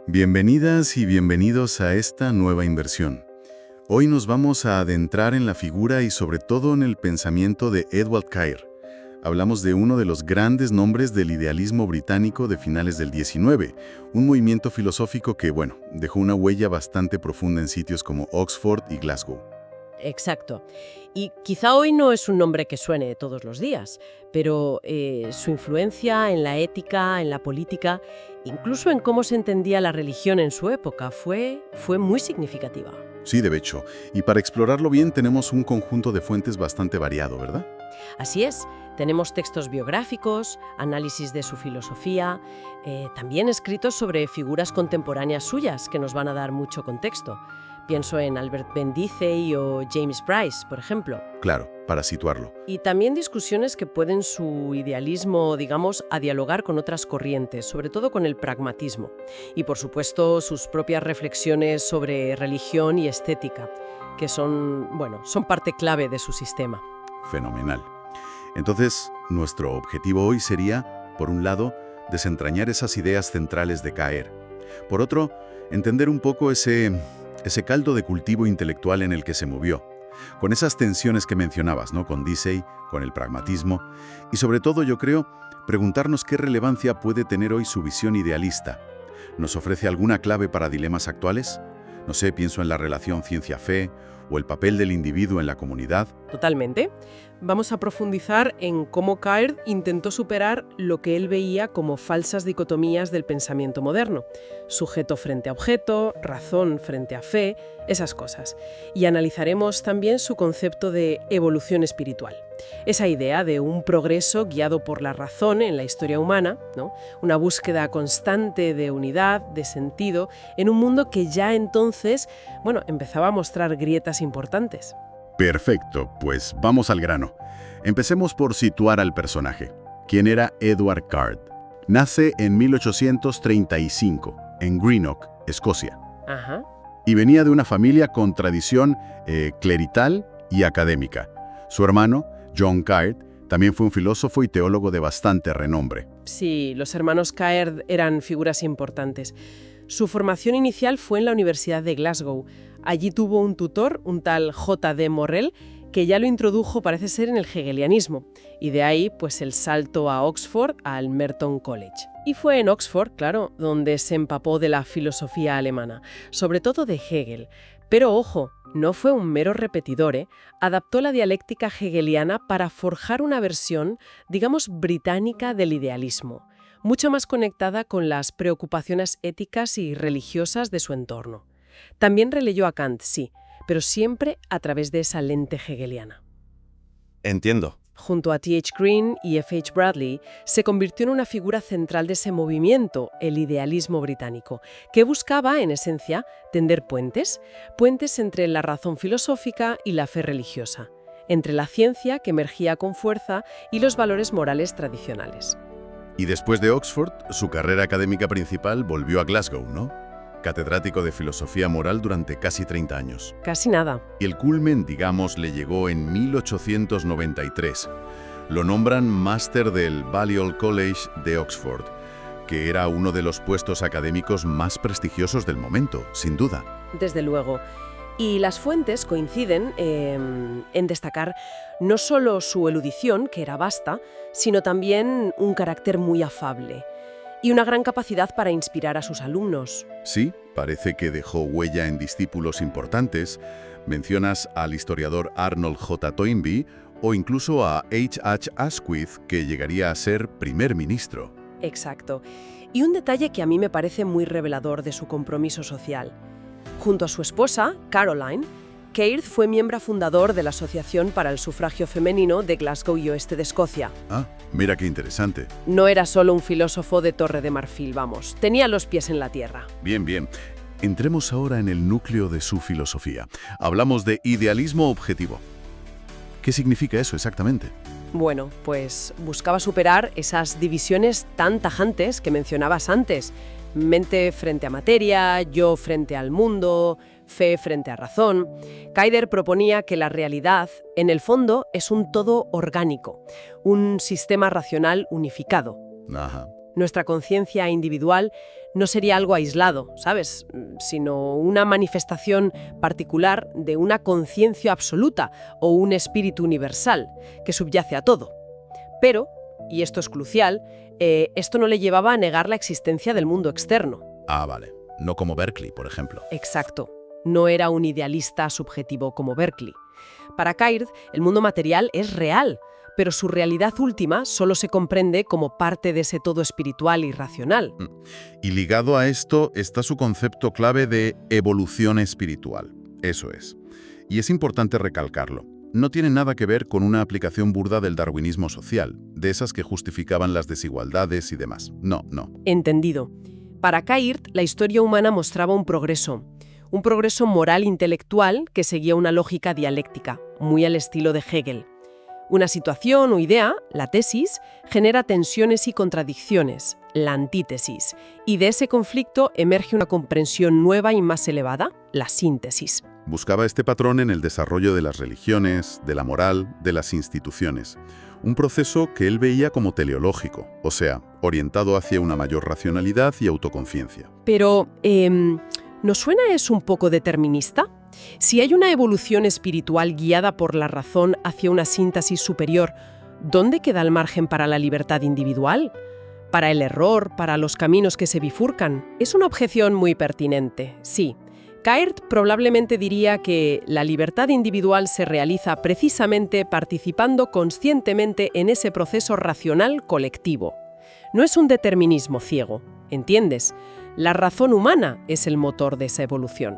Bienvenidas y bienvenidos a esta nueva inversión. Hoy nos vamos a adentrar en la figura y sobre todo en el pensamiento de Edward Caird. Hablamos de uno de los grandes nombres del idealismo británico de finales del XIX, un movimiento filosófico que, dejó una huella bastante profunda en sitios como Oxford y Glasgow. Exacto. Y quizá hoy no es un nombre que suene todos los días, pero su influencia en la ética, en la política, incluso en cómo se entendía la religión en su época, fue muy significativa. Sí, de hecho. Y para explorarlo bien tenemos un conjunto de fuentes bastante variado, ¿verdad? Así es, tenemos textos biográficos, análisis de su filosofía, también escritos sobre figuras contemporáneas suyas que nos van a dar mucho contexto. Pienso en Albert Bendice o James Bryce, por ejemplo. Claro, para situarlo. Y también discusiones que pueden su idealismo, digamos, a dialogar con otras corrientes, sobre todo con el pragmatismo. Y, por supuesto, sus propias reflexiones sobre religión y estética, que son parte clave de su sistema. Fenomenal. Entonces, nuestro objetivo hoy sería, por un lado, desentrañar esas ideas centrales de Caird. Por otro, entender un poco ese caldo de cultivo intelectual en el que se movió, con esas tensiones que mencionabas, ¿no? Con Dicey, con el pragmatismo, y sobre todo, yo creo, preguntarnos qué relevancia puede tener hoy su visión idealista. ¿Nos ofrece alguna clave para dilemas actuales? No sé, pienso en la relación ciencia-fe o el papel del individuo en la comunidad. Totalmente. Vamos a profundizar en cómo Caird intentó superar lo que él veía como falsas dicotomías del pensamiento moderno. Sujeto frente a objeto, razón frente a fe, esas cosas. Y analizaremos también su concepto de evolución espiritual. Esa idea de un progreso guiado por la razón en la historia humana, ¿no? Una búsqueda constante de unidad, de sentido, en un mundo que ya entonces, empezaba a mostrar grietas importantes. Perfecto, pues vamos al grano. Empecemos por situar al personaje. ¿Quién era Edward Caird? Nace en 1835, en Greenock, Escocia. Ajá. Y venía de una familia con tradición clerical y académica. Su hermano, John Caird, también fue un filósofo y teólogo de bastante renombre. Sí, los hermanos Caird eran figuras importantes. Su formación inicial fue en la Universidad de Glasgow. Allí tuvo un tutor, un tal J.D. Morrell, que ya lo introdujo, parece ser, en el hegelianismo. Y de ahí, pues, el salto a Oxford, al Merton College. Y fue en Oxford, claro, donde se empapó de la filosofía alemana, sobre todo de Hegel. Pero ojo, no fue un mero repetidor, ¿eh? Adaptó la dialéctica hegeliana para forjar una versión, digamos, británica del idealismo, mucho más conectada con las preocupaciones éticas y religiosas de su entorno. También releyó a Kant, sí, pero siempre a través de esa lente hegeliana. Entiendo. Junto a T.H. Green y F.H. Bradley, se convirtió en una figura central de ese movimiento, el idealismo británico, que buscaba, en esencia, tender puentes entre la razón filosófica y la fe religiosa, entre la ciencia, que emergía con fuerza, y los valores morales tradicionales. Y después de Oxford, su carrera académica principal volvió a Glasgow, ¿no? Catedrático de filosofía moral durante casi 30 años. Casi nada. Y el culmen, digamos, le llegó en 1893. Lo nombran máster del Balliol College de Oxford, que era uno de los puestos académicos más prestigiosos del momento, sin duda. Desde luego. Y las fuentes coinciden en destacar no solo su erudición, que era vasta, sino también un carácter muy afable y una gran capacidad para inspirar a sus alumnos. Sí, parece que dejó huella en discípulos importantes. Mencionas al historiador Arnold J. Toynbee o incluso a H. Asquith, que llegaría a ser primer ministro. Exacto. Y un detalle que a mí me parece muy revelador de su compromiso social. Junto a su esposa, Caroline, Caird fue miembro fundador de la Asociación para el Sufragio Femenino de Glasgow y Oeste de Escocia. Ah, mira qué interesante. No era solo un filósofo de Torre de Marfil, vamos. Tenía los pies en la tierra. Bien, bien. Entremos ahora en el núcleo de su filosofía. Hablamos de idealismo objetivo. ¿Qué significa eso exactamente? Bueno, pues buscaba superar esas divisiones tan tajantes que mencionabas antes. Mente frente a materia, yo frente al mundo, fe frente a razón. Caird proponía que la realidad, en el fondo, es un todo orgánico, un sistema racional unificado. Ajá. Nuestra conciencia individual no sería algo aislado, ¿sabes? Sino una manifestación particular de una conciencia absoluta o un espíritu universal que subyace a todo. Pero, y esto es crucial, esto no le llevaba a negar la existencia del mundo externo. Ah, vale. No como Berkeley, por ejemplo. Exacto. No era un idealista subjetivo como Berkeley. Para Caird, el mundo material es real, pero su realidad última solo se comprende como parte de ese todo espiritual y racional. Y ligado a esto está su concepto clave de evolución espiritual. Eso es. Y es importante recalcarlo. No tiene nada que ver con una aplicación burda del darwinismo social, de esas que justificaban las desigualdades y demás. No, no. Entendido. Para Caird, la historia humana mostraba un progreso moral intelectual que seguía una lógica dialéctica, muy al estilo de Hegel. Una situación o idea, la tesis, genera tensiones y contradicciones, la antítesis, y de ese conflicto emerge una comprensión nueva y más elevada, la síntesis. Buscaba este patrón en el desarrollo de las religiones, de la moral, de las instituciones. Un proceso que él veía como teleológico, o sea, orientado hacia una mayor racionalidad y autoconciencia. Pero, ¿no suena eso un poco determinista? Si hay una evolución espiritual guiada por la razón hacia una síntesis superior, ¿dónde queda el margen para la libertad individual? ¿Para el error? ¿Para los caminos que se bifurcan? Es una objeción muy pertinente, sí. Caird probablemente diría que la libertad individual se realiza precisamente participando conscientemente en ese proceso racional colectivo. No es un determinismo ciego, ¿entiendes? La razón humana es el motor de esa evolución.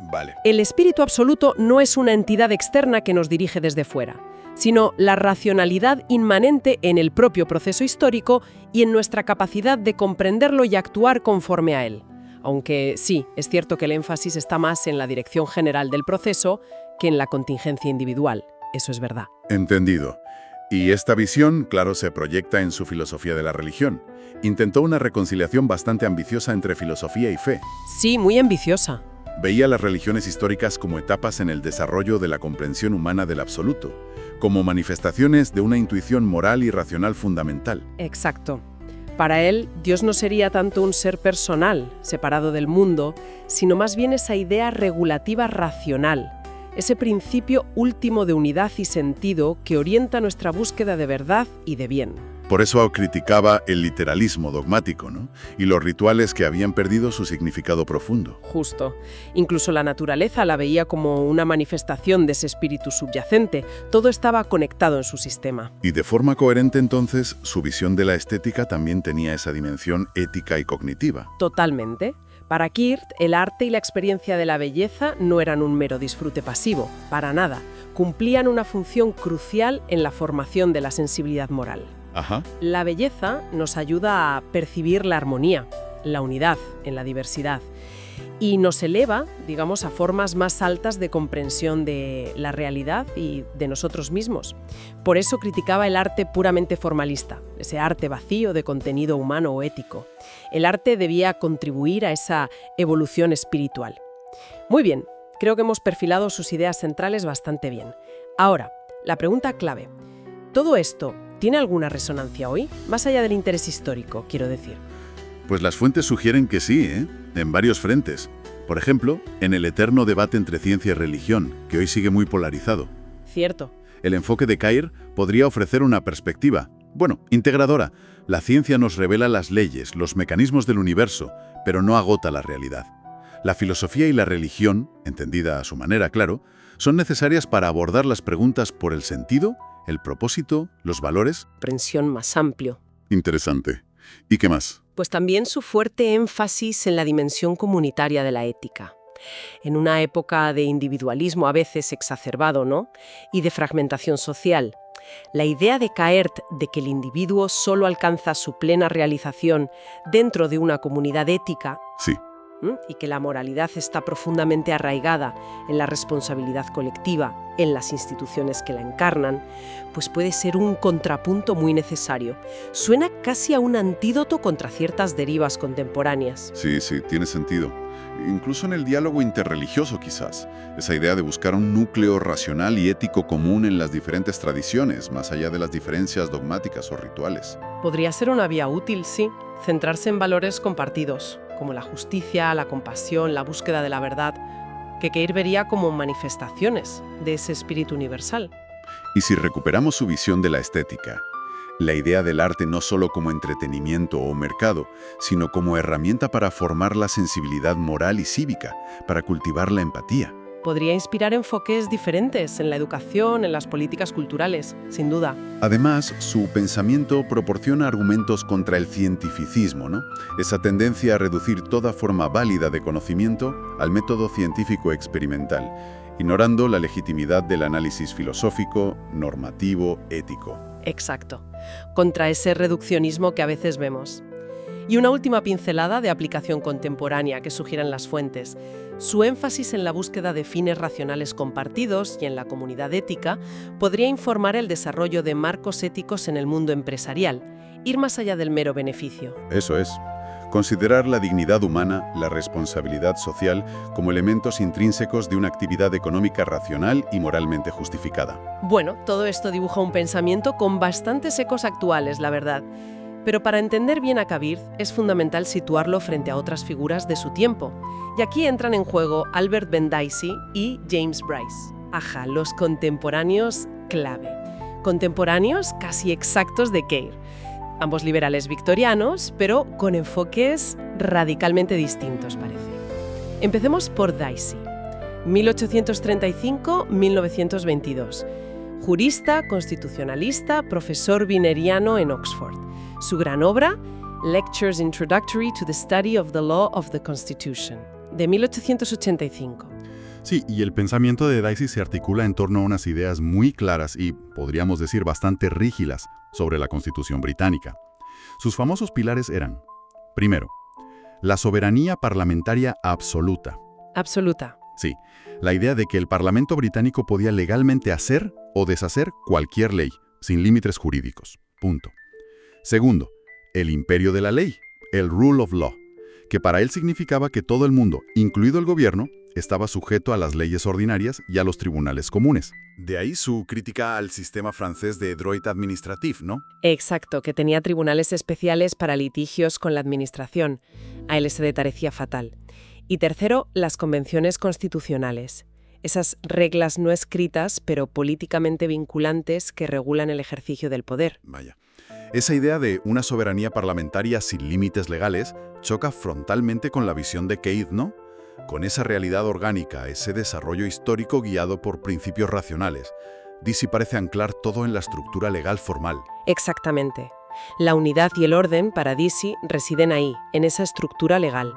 Vale. El espíritu absoluto no es una entidad externa que nos dirige desde fuera, sino la racionalidad inmanente en el propio proceso histórico y en nuestra capacidad de comprenderlo y actuar conforme a él. Aunque sí, es cierto que el énfasis está más en la dirección general del proceso que en la contingencia individual. Eso es verdad. Entendido. Y esta visión, claro, se proyecta en su filosofía de la religión. Intentó una reconciliación bastante ambiciosa entre filosofía y fe. Sí, muy ambiciosa. Veía las religiones históricas como etapas en el desarrollo de la comprensión humana del absoluto, como manifestaciones de una intuición moral y racional fundamental. Exacto. Para él, Dios no sería tanto un ser personal, separado del mundo, sino más bien esa idea regulativa racional, ese principio último de unidad y sentido que orienta nuestra búsqueda de verdad y de bien. Por eso criticaba el literalismo dogmático, ¿no? Y los rituales que habían perdido su significado profundo. Justo. Incluso la naturaleza la veía como una manifestación de ese espíritu subyacente. Todo estaba conectado en su sistema. Y de forma coherente, entonces, su visión de la estética también tenía esa dimensión ética y cognitiva. Totalmente. Para Caird, el arte y la experiencia de la belleza no eran un mero disfrute pasivo, para nada. Cumplían una función crucial en la formación de la sensibilidad moral. Ajá. La belleza nos ayuda a percibir la armonía, la unidad en la diversidad y nos eleva, digamos, a formas más altas de comprensión de la realidad y de nosotros mismos. Por eso criticaba el arte puramente formalista, ese arte vacío de contenido humano o ético. El arte debía contribuir a esa evolución espiritual. Muy bien, creo que hemos perfilado sus ideas centrales bastante bien. Ahora, la pregunta clave. ¿Todo esto tiene alguna resonancia hoy? Más allá del interés histórico, quiero decir. Pues las fuentes sugieren que sí, en varios frentes. Por ejemplo, en el eterno debate entre ciencia y religión, que hoy sigue muy polarizado. Cierto. El enfoque de Caird podría ofrecer una perspectiva, integradora. La ciencia nos revela las leyes, los mecanismos del universo, pero no agota la realidad. La filosofía y la religión, entendida a su manera, claro, son necesarias para abordar las preguntas por el sentido, el propósito, los valores. Comprensión más amplio. Interesante. ¿Y qué más? Pues también su fuerte énfasis en la dimensión comunitaria de la ética. En una época de individualismo a veces exacerbado, ¿no? Y de fragmentación social. La idea de Caird de que el individuo solo alcanza su plena realización dentro de una comunidad ética. Sí. y que la moralidad está profundamente arraigada en la responsabilidad colectiva, en las instituciones que la encarnan, pues puede ser un contrapunto muy necesario. Suena casi a un antídoto contra ciertas derivas contemporáneas. Sí, tiene sentido. Incluso en el diálogo interreligioso quizás. Esa idea de buscar un núcleo racional y ético común en las diferentes tradiciones, más allá de las diferencias dogmáticas o rituales. Podría ser una vía útil, sí, centrarse en valores compartidos, como la justicia, la compasión, la búsqueda de la verdad, que Keir vería como manifestaciones de ese espíritu universal. Y si recuperamos su visión de la estética, la idea del arte no solo como entretenimiento o mercado, sino como herramienta para formar la sensibilidad moral y cívica, para cultivar la empatía. Podría inspirar enfoques diferentes en la educación, en las políticas culturales, sin duda. Además, su pensamiento proporciona argumentos contra el cientificismo, ¿no? Esa tendencia a reducir toda forma válida de conocimiento al método científico experimental, ignorando la legitimidad del análisis filosófico, normativo, ético. Exacto, contra ese reduccionismo que a veces vemos. Y una última pincelada de aplicación contemporánea que sugieran las fuentes. Su énfasis en la búsqueda de fines racionales compartidos y en la comunidad ética podría informar el desarrollo de marcos éticos en el mundo empresarial, ir más allá del mero beneficio. Eso es. Considerar la dignidad humana, la responsabilidad social, como elementos intrínsecos de una actividad económica racional y moralmente justificada. Bueno, todo esto dibuja un pensamiento con bastantes ecos actuales, la verdad. Pero para entender bien a Kabir es fundamental situarlo frente a otras figuras de su tiempo. Y aquí entran en juego Albert Ben Dicey y James Bryce. Ajá, los contemporáneos clave. Contemporáneos casi exactos de Keir. Ambos liberales victorianos, pero con enfoques radicalmente distintos, parece. Empecemos por Dicey, 1835-1922. Jurista, constitucionalista, profesor vineriano en Oxford. Su gran obra, Lectures Introductory to the Study of the Law of the Constitution, de 1885. Sí, y el pensamiento de Dicey se articula en torno a unas ideas muy claras y, podríamos decir, bastante rígidas sobre la Constitución británica. Sus famosos pilares eran, primero, la soberanía parlamentaria absoluta. Absoluta. Sí, la idea de que el Parlamento británico podía legalmente hacer o deshacer cualquier ley, sin límites jurídicos. Punto. Segundo, el imperio de la ley, el rule of law, que para él significaba que todo el mundo, incluido el gobierno, estaba sujeto a las leyes ordinarias y a los tribunales comunes. De ahí su crítica al sistema francés de droit administratif, ¿no? Exacto, que tenía tribunales especiales para litigios con la administración. A él se le parecía fatal. Y tercero, las convenciones constitucionales. Esas reglas no escritas, pero políticamente vinculantes que regulan el ejercicio del poder. Vaya. Esa idea de una soberanía parlamentaria sin límites legales choca frontalmente con la visión de Keir, ¿no? Con esa realidad orgánica, ese desarrollo histórico guiado por principios racionales. Dicey parece anclar todo en la estructura legal formal. Exactamente. La unidad y el orden para Dicey residen ahí, en esa estructura legal.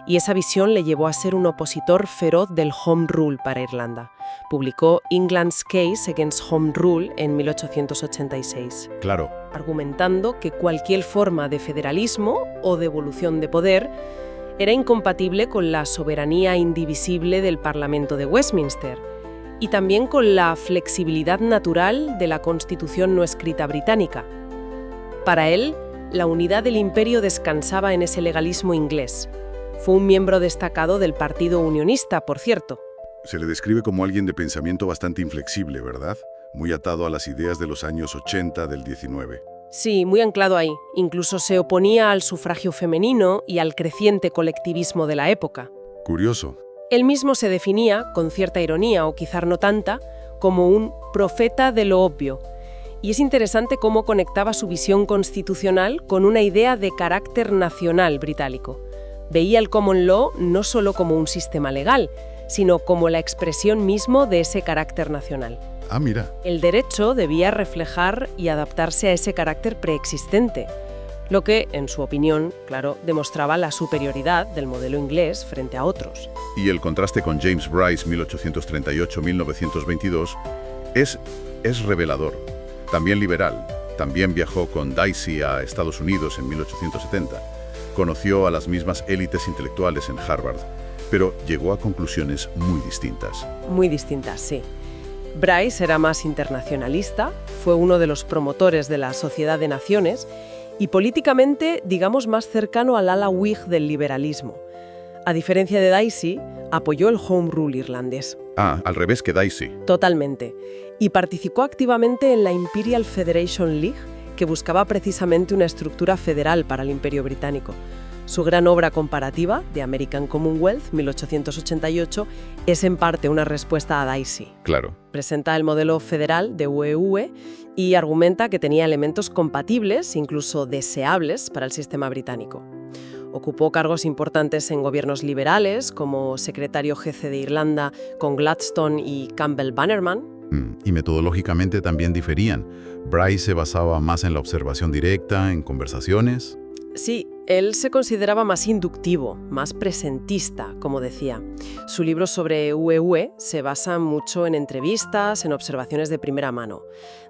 Y esa visión le llevó a ser un opositor feroz del Home Rule para Irlanda. Publicó England's Case Against Home Rule en 1886. Claro. Argumentando que cualquier forma de federalismo o devolución de poder era incompatible con la soberanía indivisible del Parlamento de Westminster y también con la flexibilidad natural de la Constitución no escrita británica. Para él, la unidad del imperio descansaba en ese legalismo inglés. Fue un miembro destacado del Partido Unionista, por cierto. Se le describe como alguien de pensamiento bastante inflexible, ¿verdad? Muy atado a las ideas de los años 80 del 19. Sí, muy anclado ahí. Incluso se oponía al sufragio femenino y al creciente colectivismo de la época. Curioso. Él mismo se definía, con cierta ironía o quizá no tanta, como un profeta de lo obvio. Y es interesante cómo conectaba su visión constitucional con una idea de carácter nacional británico. Veía el common law no solo como un sistema legal, sino como la expresión mismo de ese carácter nacional. Ah, mira. El derecho debía reflejar y adaptarse a ese carácter preexistente, lo que, en su opinión, claro, demostraba la superioridad del modelo inglés frente a otros. Y el contraste con James Bryce, 1838-1922, es revelador. También liberal. También viajó con Dicey a Estados Unidos en 1870. conoció a las mismas élites intelectuales en Harvard, pero llegó a conclusiones muy distintas. Muy distintas, sí. Bryce era más internacionalista, fue uno de los promotores de la Sociedad de Naciones y políticamente, digamos, más cercano al ala Whig del liberalismo. A diferencia de Dicey, apoyó el Home Rule irlandés. Ah, al revés que Dicey. Totalmente. Y participó activamente en la Imperial Federation League, que buscaba precisamente una estructura federal para el Imperio Británico. Su gran obra comparativa, The American Commonwealth, 1888, es en parte una respuesta a Dicey. Claro. Presenta el modelo federal de UEV y argumenta que tenía elementos compatibles, incluso deseables, para el sistema británico. Ocupó cargos importantes en gobiernos liberales, como secretario jefe de Irlanda con Gladstone y Campbell Bannerman. Y metodológicamente también diferían. Bryce se basaba más en la observación directa, en conversaciones. Sí, él se consideraba más inductivo, más presentista, como decía. Su libro sobre UEV se basa mucho en entrevistas, en observaciones de primera mano.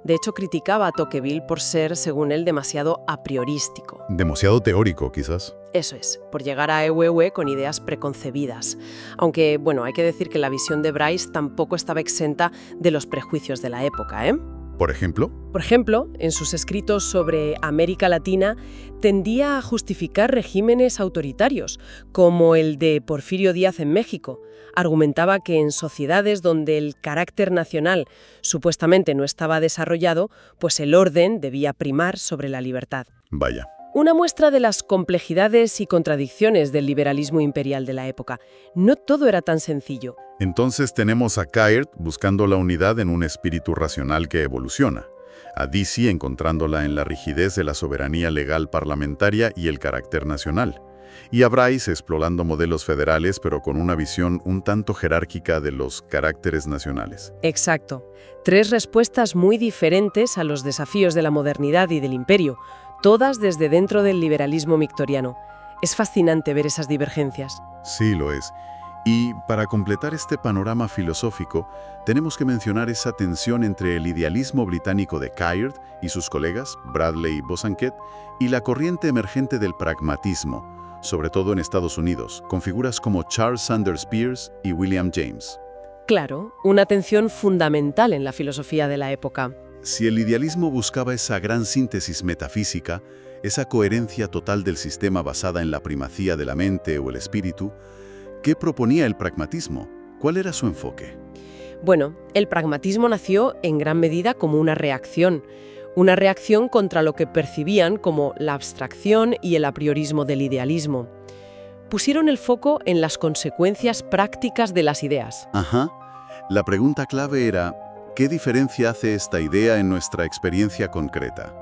De hecho, criticaba a Tocqueville por ser, según él, demasiado a priorístico. Demasiado teórico, quizás. Eso es, por llegar a UEV con ideas preconcebidas. Aunque, bueno, hay que decir que la visión de Bryce tampoco estaba exenta de los prejuicios de la época, ¿eh? ¿Por ejemplo? Por ejemplo, en sus escritos sobre América Latina, tendía a justificar regímenes autoritarios, como el de Porfirio Díaz en México. Argumentaba que en sociedades donde el carácter nacional supuestamente no estaba desarrollado, pues el orden debía primar sobre la libertad. Vaya. Una muestra de las complejidades y contradicciones del liberalismo imperial de la época. No todo era tan sencillo. Entonces tenemos a Caird buscando la unidad en un espíritu racional que evoluciona, a Dicey encontrándola en la rigidez de la soberanía legal parlamentaria y el carácter nacional, y a Bryce explorando modelos federales pero con una visión un tanto jerárquica de los caracteres nacionales. Exacto. 3 respuestas muy diferentes a los desafíos de la modernidad y del imperio, todas desde dentro del liberalismo victoriano. Es fascinante ver esas divergencias. Sí, lo es. Y para completar este panorama filosófico, tenemos que mencionar esa tensión entre el idealismo británico de Caird y sus colegas, Bradley y Bosanquet, y la corriente emergente del pragmatismo, sobre todo en Estados Unidos, con figuras como Charles Sanders Peirce y William James. Claro, una tensión fundamental en la filosofía de la época. Si el idealismo buscaba esa gran síntesis metafísica, esa coherencia total del sistema basada en la primacía de la mente o el espíritu, ¿qué proponía el pragmatismo? ¿Cuál era su enfoque? Bueno, el pragmatismo nació en gran medida como una reacción contra lo que percibían como la abstracción y el apriorismo del idealismo. Pusieron el foco en las consecuencias prácticas de las ideas. Ajá. La pregunta clave era, ¿qué diferencia hace esta idea en nuestra experiencia concreta?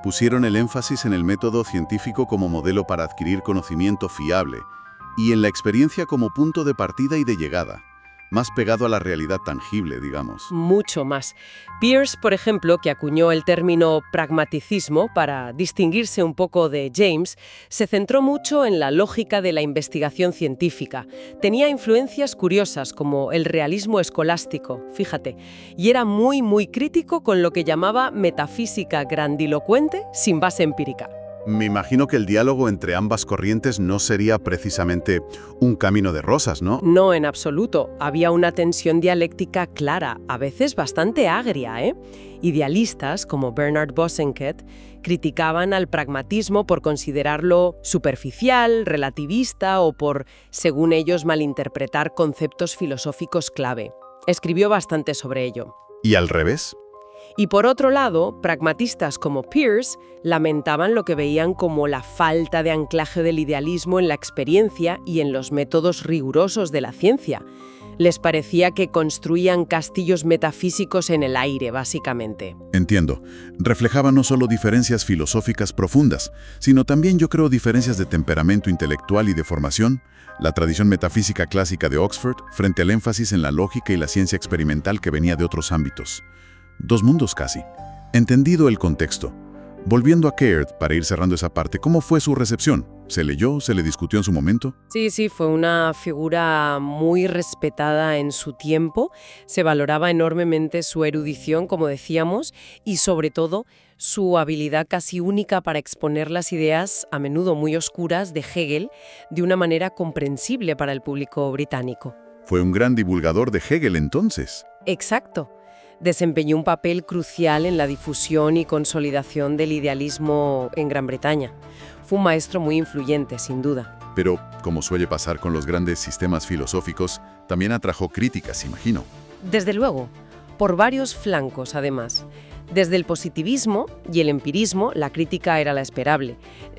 Pusieron el énfasis en el método científico como modelo para adquirir conocimiento fiable y en la experiencia como punto de partida y de llegada, más pegado a la realidad tangible, digamos. Mucho más. Peirce, por ejemplo, que acuñó el término pragmaticismo para distinguirse un poco de James, se centró mucho en la lógica de la investigación científica. Tenía influencias curiosas como el realismo escolástico, fíjate, y era muy crítico con lo que llamaba metafísica grandilocuente sin base empírica. Me imagino que el diálogo entre ambas corrientes no sería precisamente un camino de rosas, ¿no? No, en absoluto. Había una tensión dialéctica clara, a veces bastante agria, ¿eh? Idealistas, como Bernard Bosanquet, criticaban al pragmatismo por considerarlo superficial, relativista o por, según ellos, malinterpretar conceptos filosóficos clave. Escribió bastante sobre ello. ¿Y al revés? Y por otro lado, pragmatistas como Peirce lamentaban lo que veían como la falta de anclaje del idealismo en la experiencia y en los métodos rigurosos de la ciencia. Les parecía que construían castillos metafísicos en el aire, básicamente. Entiendo. Reflejaba no solo diferencias filosóficas profundas, sino también, yo creo, diferencias de temperamento intelectual y de formación, la tradición metafísica clásica de Oxford frente al énfasis en la lógica y la ciencia experimental que venía de otros ámbitos. 2 mundos casi. Entendido el contexto. Volviendo a Caird, para ir cerrando esa parte, ¿cómo fue su recepción? ¿Se leyó? ¿Se le discutió en su momento? Sí, fue una figura muy respetada en su tiempo. Se valoraba enormemente su erudición, como decíamos, y sobre todo su habilidad casi única para exponer las ideas, a menudo muy oscuras, de Hegel de una manera comprensible para el público británico. Fue un gran divulgador de Hegel entonces. Exacto. Desempeñó un papel crucial en la difusión y consolidación del idealismo en Gran Bretaña. Fue un maestro muy influyente, sin duda. Pero, como suele pasar con los grandes sistemas filosóficos, también atrajo críticas, imagino. Desde luego, por varios flancos, además. Desde el positivismo y el empirismo, la crítica era la esperable.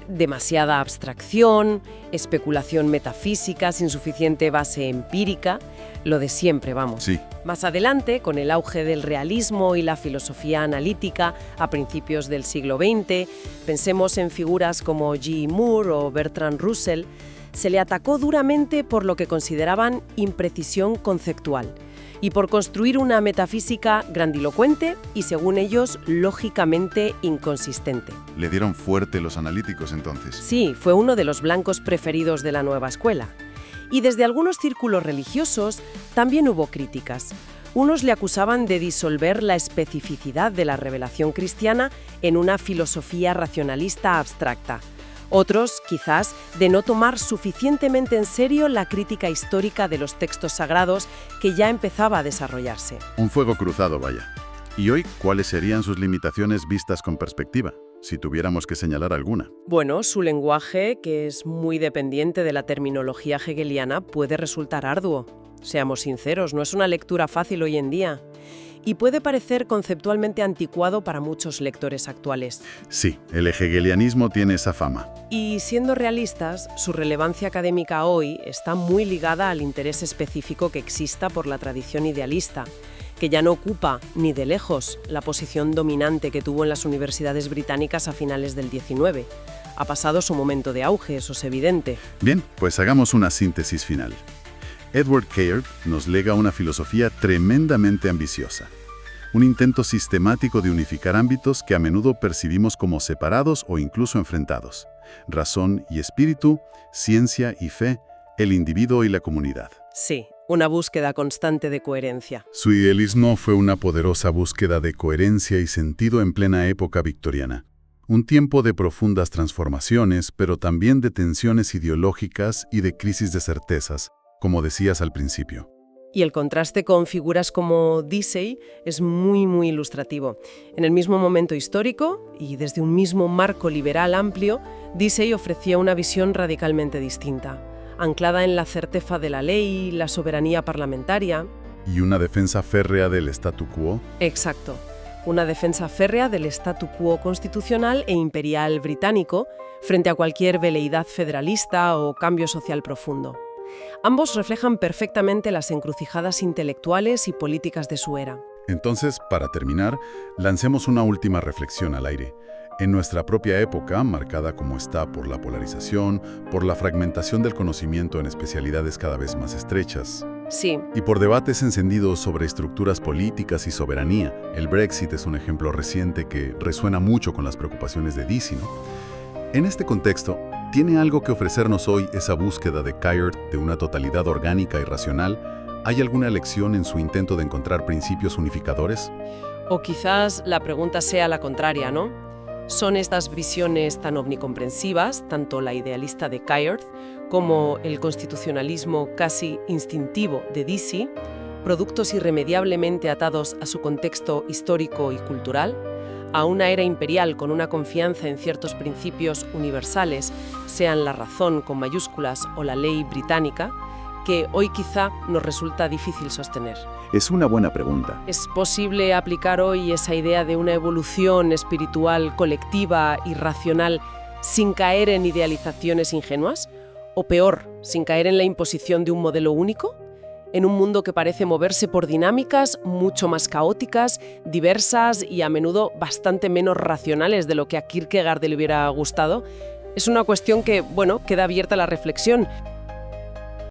Demasiada abstracción, especulación metafísica sin suficiente base empírica, lo de siempre, vamos. Sí. Más adelante, con el auge del realismo y la filosofía analítica a principios del siglo XX, pensemos en figuras como G. Moore o Bertrand Russell, se le atacó duramente por lo que consideraban imprecisión conceptual y por construir una metafísica grandilocuente y, según ellos, lógicamente inconsistente. Le dieron fuerte los analíticos entonces. Sí, fue uno de los blancos preferidos de la nueva escuela. Y desde algunos círculos religiosos también hubo críticas. Unos le acusaban de disolver la especificidad de la revelación cristiana en una filosofía racionalista abstracta. Otros, quizás, de no tomar suficientemente en serio la crítica histórica de los textos sagrados que ya empezaba a desarrollarse. Un fuego cruzado, vaya. ¿Y hoy cuáles serían sus limitaciones vistas con perspectiva, si tuviéramos que señalar alguna? Bueno, su lenguaje, que es muy dependiente de la terminología hegeliana, puede resultar arduo. Seamos sinceros, no es una lectura fácil hoy en día. Y puede parecer conceptualmente anticuado para muchos lectores actuales. Sí, el hegelianismo tiene esa fama. Y siendo realistas, su relevancia académica hoy está muy ligada al interés específico que exista por la tradición idealista, que ya no ocupa, ni de lejos, la posición dominante que tuvo en las universidades británicas a finales del XIX. Ha pasado su momento de auge, eso es evidente. Bien, pues hagamos una síntesis final. Edward Caird nos lega una filosofía tremendamente ambiciosa. Un intento sistemático de unificar ámbitos que a menudo percibimos como separados o incluso enfrentados. Razón y espíritu, ciencia y fe, el individuo y la comunidad. Sí, una búsqueda constante de coherencia. Su idealismo fue una poderosa búsqueda de coherencia y sentido en plena época victoriana. Un tiempo de profundas transformaciones, pero también de tensiones ideológicas y de crisis de certezas, como decías al principio. Y el contraste con figuras como Deasy es muy ilustrativo. En el mismo momento histórico, y desde un mismo marco liberal amplio, Deasy ofrecía una visión radicalmente distinta, anclada en la certeza de la ley, la soberanía parlamentaria. ¿Y una defensa férrea del statu quo? Exacto. Una defensa férrea del statu quo constitucional e imperial británico frente a cualquier veleidad federalista o cambio social profundo. Ambos reflejan perfectamente las encrucijadas intelectuales y políticas de su era. Entonces, para terminar, lancemos una última reflexión al aire. En nuestra propia época, marcada como está por la polarización, por la fragmentación del conocimiento en especialidades cada vez más estrechas, Sí, y por debates encendidos sobre estructuras políticas y soberanía, el Brexit es un ejemplo reciente que resuena mucho con las preocupaciones de Deasy, ¿no? En este contexto, ¿tiene algo que ofrecernos hoy esa búsqueda de Caird de una totalidad orgánica y racional? ¿Hay alguna lección en su intento de encontrar principios unificadores? o quizás la pregunta sea la contraria, ¿no? ¿Son estas visiones tan omnicomprensivas, tanto la idealista de Caird como el constitucionalismo casi instintivo de Deasy, productos irremediablemente atados a su contexto histórico y cultural? A una era imperial con una confianza en ciertos principios universales, sean la razón con mayúsculas o la ley británica, que hoy quizá nos resulta difícil sostener. Es una buena pregunta. ¿Es posible aplicar hoy esa idea de una evolución espiritual colectiva y racional sin caer en idealizaciones ingenuas? O peor, sin caer en la imposición de un modelo único? En un mundo que parece moverse por dinámicas mucho más caóticas, diversas y a menudo bastante menos racionales de lo que a Kierkegaard le hubiera gustado, es una cuestión que, queda abierta a la reflexión.